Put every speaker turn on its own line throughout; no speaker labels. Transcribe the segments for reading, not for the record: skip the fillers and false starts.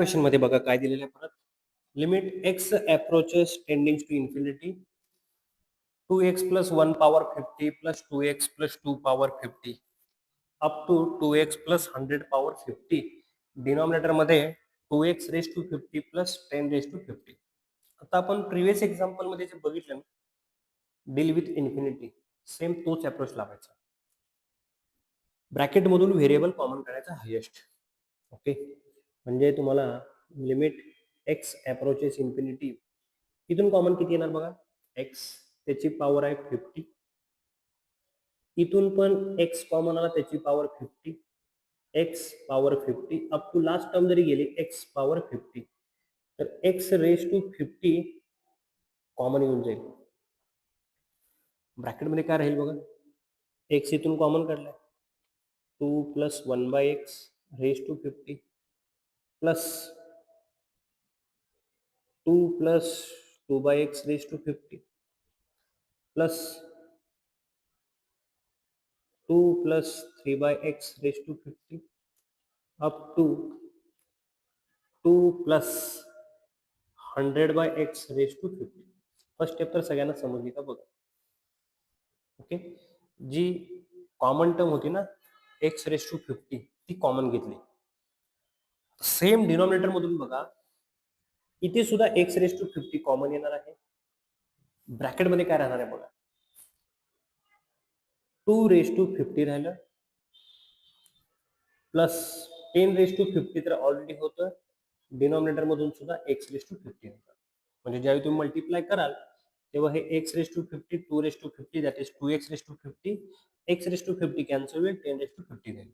Question मध्ये बघा काय दिलेलं आहे परत. Limit x approaches tending to infinity 2x plus 1 power 50 plus 2x plus 2 power 50 up to 2x plus 100 power 50 denominator मध्ये 2x raise to 50 plus 10 raise to 50. आता आपण प्रिव्हियस एक्झाम्पल मध्ये जे बघितलं ना, डील विथ इन्फिनिटी, सेम तोच approach लावायचा. Bracket मधून व्हेरिएबल कॉमन करायचा हायेस्ट. ओके, म्हणजे तुम्हाला लिमिट एक्स अप्रोचेस इन्फिनिटी, इथून कॉमन किती येणार बघा, एक्स त्याची पॉवर आहे 50, इथून पण एक्स कॉमन आला त्याची power 50, x power 50 up to last term जरी गेली एक्स पॉवर 50, तर एक्स रेस टू 50 कॉमन येऊन जाईल. ब्रॅकेटमध्ये काय राहील बघा, एक्स इथून कॉमन काढलाय, 2 plus 1 by x raise to 50 plus 2 plus 2 by x raise to 50 plus 2 plus 3 by x raised to 50 up to 2 plus 100 by x raised to 50. First step तर सगळ्यांना समजली का बघा. ओके, जी कॉमन टर्म होती ना x raise to 50 ती common घेतली. Same denominator मधून बघा, इथे सुद्धा x रेस टू 50 कॉमन येणार आहे. ब्रॅकेट मध्ये काय राहणार आहे बघा, 2 रेस टू 50 राहिलं प्लस 10 रेस टू 50 तर ऑलरेडी होतं. डिनॉमिनेटर मधून सुद्धा x रेस टू 50 होतं. म्हणजे ज्यावेळी तुम्ही मल्टिप्लाय कराल तेव्हा हे x raise to 50, 2 raise to 50 that is 2x raise to 50, x raise to 50 cancel होईल, 10 रेस टू 50 राहील.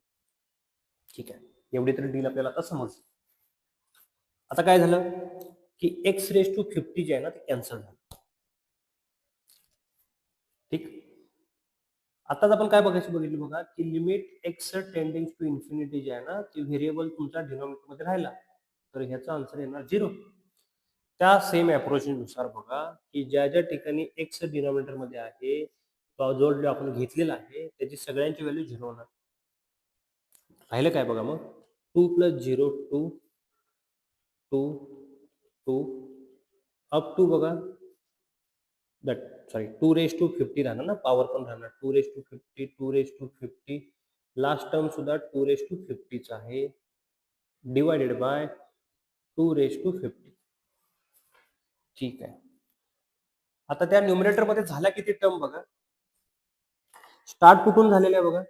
ठीक आहे, एवढी तर डील आपल्याला आता समजली. आता काय झालं की x रेस टू 50 जे आहे ना ते कॅन्सल झालं. ठीक, आताच आपण काय बघितलं बघा की limit x tending to infinity जे आहे ना ती व्हेरिएबल तुमच्या डिनॉमिनेटर मध्ये राहिला तर ह्याचा आन्सर येणार 0. त्या सेम अप्रोचनुसार बघा की ज्या ज्या ठिकाणी एक्स डिनॉमिनेटर मध्ये आहे जो आपण घेतलेला आहे त्याची सगळ्यांची व्हॅल्यू 0 होणार. राहिलं काय बघा मग, 2 प्लस 0 2 2 2 अप टू बघा दॅट सॉरी 2 रेस टू 50 राहणार ना, पॉवर पण राहणार 2 raise to 50, 2 raise to 50, last term सुद्धा 2 रेस टू 50 आहे, डिवायडेड बाय 2 रेस टू 50. ठीक आहे, आता त्या न्यूमरेटर मध्ये झाल्या किती टर्म बघा, स्टार्ट कुठून झालेलं आहे बघा,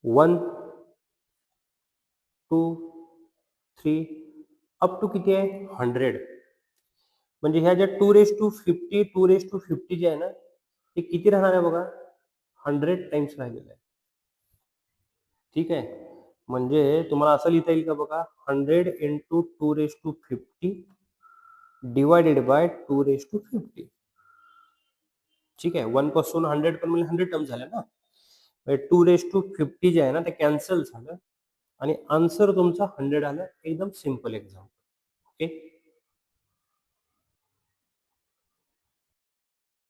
1 2 3 अप टू किती आहे 100. म्हणजे ह्या ज्या 2 रेस टू 50 2 रेस टू 50 जे आहे ना ते किती राहणार आहे बघा, 100 टाइम्स राहिलेलं आहे. ठीक आहे, म्हणजे तुम्हाला असं लिहिता येईल का बघा, 100 into 2 raise to 50 divided by 2 raise to 50. ठीक आहे, 1 पासून 100 पण म्हणजे 100 टर्म झाल्या ना, 2 रेस टू 50 जे आहे ना ते कॅन्सल झालं आणि आन्सर तुमचा 100 आलं. एकदम सिंपल एक्झाम्पल. ओके,